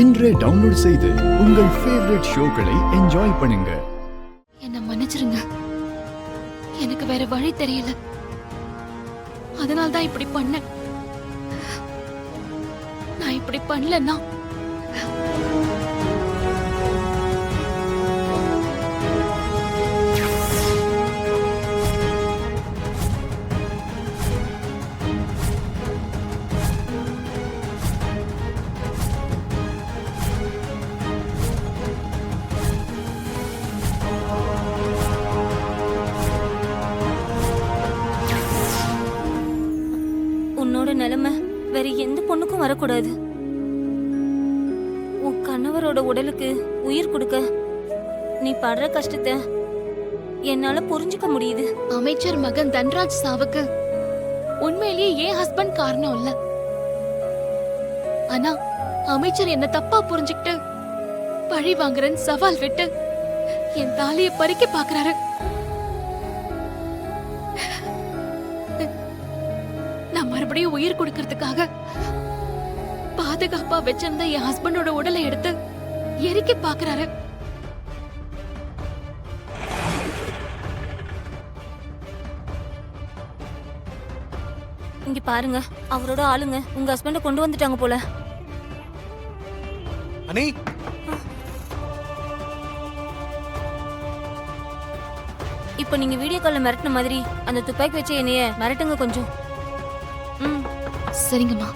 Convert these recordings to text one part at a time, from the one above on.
இன்றே டவுன்லோட் செய்து உங்கள் ஃபேவரட் ஷோக்களை என்ஜாய் பண்ணுங்க. என்ன மன்னிச்சிருங்க, எனக்கு வேற வழி தெரியல. அதனால்தான் இப்படி பண்ணேன். நான் இப்படி பண்ணலன்னா உன்னோட நிலைமை வேற எந்த பொண்ணுக்கும் வரக்கூடாது. உன் கணவரோட உடலுக்கு உயிர் கொடுக்க நீ படுற கஷ்டத்தை என்னால புரிஞ்சுக்க முடியுது. அமைச்சர் மகன் தன்ராஜ் சாவுக்கு உண்மையிலேயே என் ஹஸ்பண்ட் காரணம் இல்ல. ஆனா அமைச்சர் என்ன தப்பா புரிஞ்சுக்கிட்டு பழி வாங்குறேன்னு சவால் விட்டு என் தாலியை பறிக்க பாக்குறாரு. நான் மறுபடியும் உயிர் கொடுக்கறதுக்காக பாதுகாப்பா வச்சிருந்த என் ஹஸ்பண்டோட உடலை எடுத்து எரிக்க பாக்குறாரு. இங்க பாருங்க, அவரோட ஆளுங்க உங்க ஹஸ்பண்ட கொண்டு வந்துட்டாங்க போல. அனி, இப்ப நீங்க வீடியோ கால்ல மிரட்டின மாதிரி அந்த துப்பாக்கி வச்சு என்னைய மிரட்டுங்க கொஞ்சம். சரிங்கம்மா.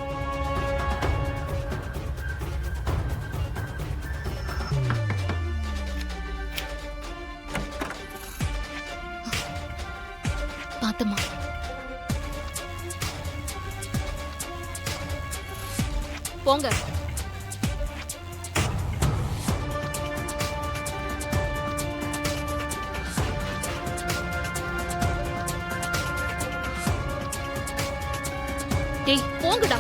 பாத்தம்மா. போங்க. டேய் போங்கடா.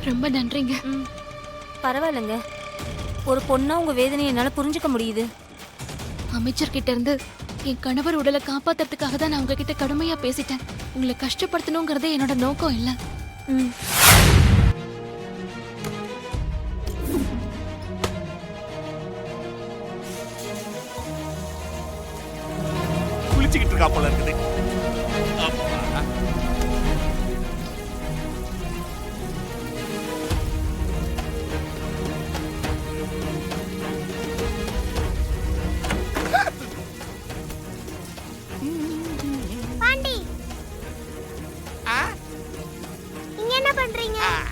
ரொம்ப நன்றிங்க. பரவாயில்லைங்க, ஒரு பொண்ணா உங்க வேதனையை என்னால புரிஞ்சுக்க முடியுது. அமைச்சர் கிட்ட இருந்து என் கணவர் உடலை காப்பாத்துறதுக்காக தான் நான் உங்ககிட்ட கடுமையா பேசிட்டேன். உங்களை கஷ்டப்படுத்தணுங்கிறதே என்னோட நோக்கம் இல்ல. குளிச்சுக்கிட்டு இருக்கா போல இருக்குது.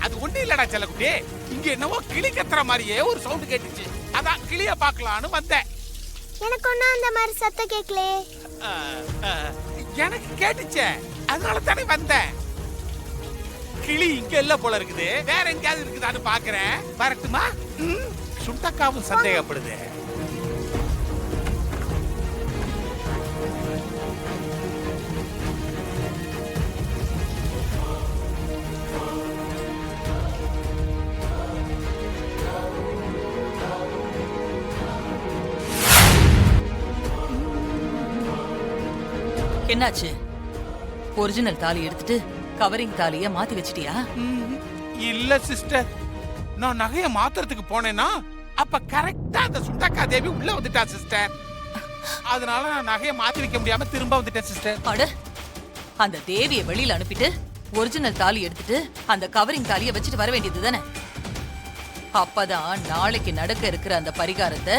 அது ஒண்ணு இல்லடா செல்லக்குட்டி, இங்க என்னவோ கிளி கத்துற மாதிரியே ஒரு சவுண்ட் கேட்டுச்சு. அதான் கிளிய பாக்கலான்னு வந்தேன். எனக்கு ஒண்ணும் அந்த மாதிரி சத்தம் கேட்கலே. எனக்கு கேட்டுச்சே, அதனால தானே வந்தேன். கிளி இங்க இல்ல போல இருக்குது, வேற எங்கயாவது இருக்குதான்னு பாக்குறேன். வரட்டுமா? சுண்டக்காவும் சந்தேகப்படுது. என்னாச்சு? ஒரிஜினல் தாலி எடுத்துட்டு கவரிங் தாலிய மாத்தி வச்சிட்டியா? இல்ல சிஸ்டர், நான் நகைய மாத்துறதுக்கு போனேன்னா அப்ப கரெக்டா அந்த சுண்டக்கா தேவி உள்ள வந்துட்டா சிஸ்டர். அதனால நான் நகைய மாத்தி வைக்க முடியாம திரும்ப வந்துட்டேன் சிஸ்டர். அட, அந்த தேவிய வெளியில அனுப்பிட்டு ஒரிஜினல் தாலி எடுத்துட்டு அந்த கவரிங் தாலிய வச்சுட்டு வர வேண்டியது தானே? அப்பதான் நாளைக்கு நடக்க இருக்கிற அந்த பரிகாரத்தை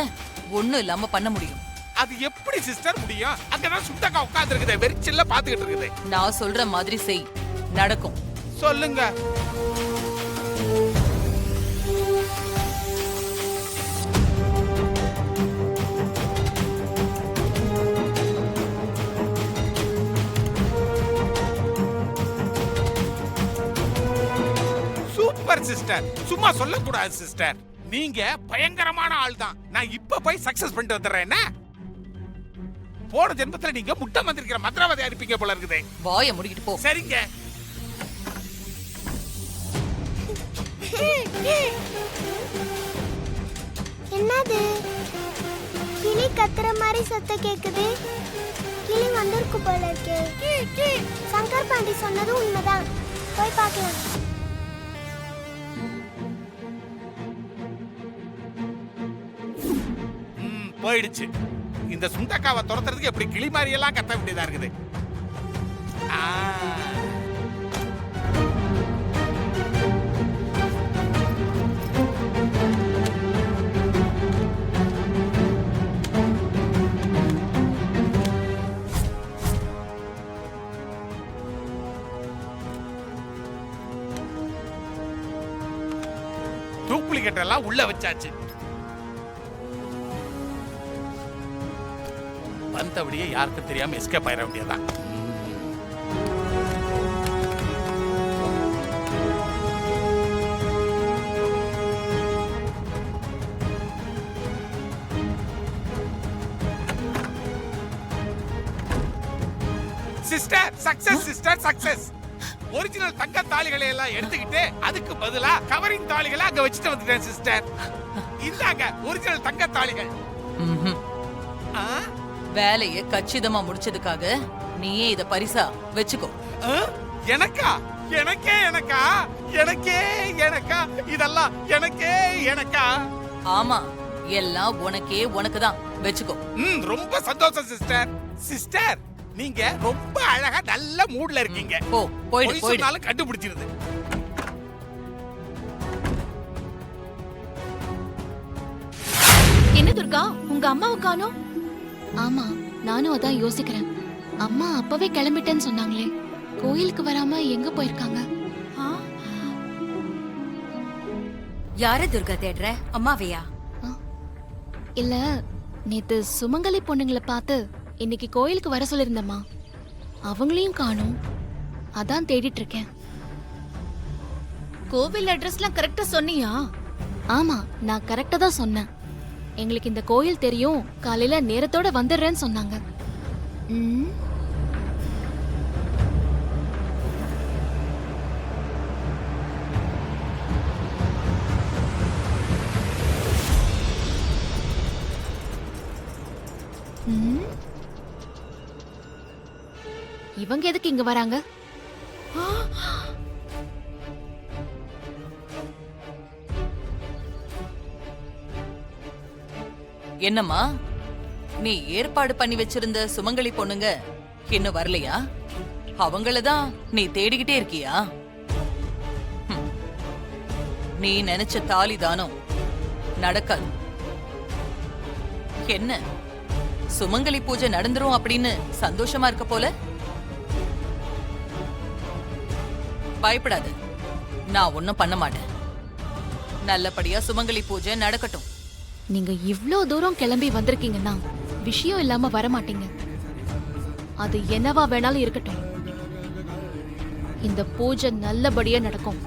ஒண்ணும் இல்லாம பண்ண முடியும். அது எப்படி சிஸ்டர் முடியும்? அங்கதான் சுண்டக்கா உட்கார்ந்து இருக்குது, வெறிச்சில்ல பாத்துக்கிட்டு இருக்குது. நான் சொல்ற மாதிரி செய், நடக்கும். சொல்லுங்க. சூப்பர் சிஸ்டர், சும்மா சொல்லக்கூடாது சிஸ்டர். நீங்க பயங்கரமான ஆள் தான். நான் இப்ப போய் சக்சஸ் பண்ணிட்டு வந்துடுறேன். என்ன போன ஜென்மத்துல நீங்க முட்டை மந்திரிக்கிற மந்திரவாதி அனுப்பிங்க போல இருக்குது. வாயை முடிக்கிட்டு போ. சரிங்க. என்னது? கிளி கத்துற மாதிரி சத்தம் கேக்குது. கிளி வந்திருக்கு போல இருக்கே. பாண்டி சொன்னதும் உண்மைதான். போய் பார்க்கலாம். போயிடுச்சு. இந்த சுண்டக்காவை துரத்துறதுக்கு எப்படி கிளி மாதிரி எல்லாம் கத்த வேண்டியதா இருக்குது. ஆ. டூப்ளிகேட் எல்லாம் உள்ள வச்சாச்சு. வந்தபடியே யாருக்கும் தெரியாம எஸ்கேப் ஆயிட வேண்டியதான். Sister success, sister success. Original தங்க தாலிகளை எல்லாம் எடுத்துக்கிட்டு அதுக்கு பதிலா கவரிங் தாலிகளை அங்க வச்சுட்டு வந்துட்டேன் சிஸ்டர். இந்தாங்க ஒரிஜினல் தங்க தாலிகள். ஆ? வேலைய கச்சிதமா முடிச்சதுக்காக நீயே இத பரிசா வச்சுக்கோ. ஆ? எனக்கா? எனக்கே எனக்கா? எனக்கே எனக்கா? இதெல்லாம் எனக்கே எனக்கா? ஆமா, எல்லாம் உனக்கே உனக்குதான். வச்சுக்கோ. ரொம்ப சந்தோஷம் சிஸ்டர். சிஸ்டர் நீங்க ரொம்ப அழகா நல்ல மூட்ல இருக்கீங்க. போ, போயிடு பொய் போயிடு. சொன்னாலும் கண்டுபிடிச்சிருது. என்ன துர்கா, உங்க அம்மாவை காணோம்? ஆமா, நானும் அதான் யோசிக்கிறேன். அம்மா அப்பவே கிளம்பிட்டேன்னு சொன்னாங்களே, கோயிலுக்கு வராம எங்க போயிருக்காங்க? யார துர்கா தேடுற? அம்மாவையா? இல்ல, நேத்து சுமங்கலி பொண்ணுங்களை பார்த்து இன்னைக்கு கோயிலுக்கு வர சொல்லிருந்தம்மா. அவங்களையும் காணோம். அதான் தேடிட்டு இருக்கேன். கோவில் அட்ரஸ்லாம் கரெக்டா சொன்னியா? ஆமா, நான் கரெக்டா தான் சொன்னேன். எங்களுக்கு இந்த கோயில் தெரியும், காலையில நேரத்தோட வந்துடுறேன்னு சொன்னாங்க. ம். ம். இவங்க எதுக்கு இங்க வராங்க? என்னம்மா, நீ ஏற்பாடு பண்ணி வச்சிருந்த சுமங்கலி பொண்ணுங்க இன்னும் வரலையா? அவங்களதான் நீ தேடிக்கிட்டே இருக்கியா? ஹம். நீ நினைச்ச தாலி தானம் நடக்காது. என்ன, சுமங்கலி பூஜை நடந்துரும் அப்படின்னு சந்தோஷமா இருக்க போல? பயப்படாது, நான் ஒன்னும் பண்ண மாட்டேன். நல்லபடியா சுமங்கலி பூஜை நடக்கட்டும். நீங்க இவ்ளோ தூரம் கிளம்பி வந்திருக்கீங்கன்னா விஷயம் இல்லாம வர மாட்டீங்க. அது என்னவா வேணாலும் இருக்கட்டும், இந்த பூஜை நல்லபடியா நடக்கும்.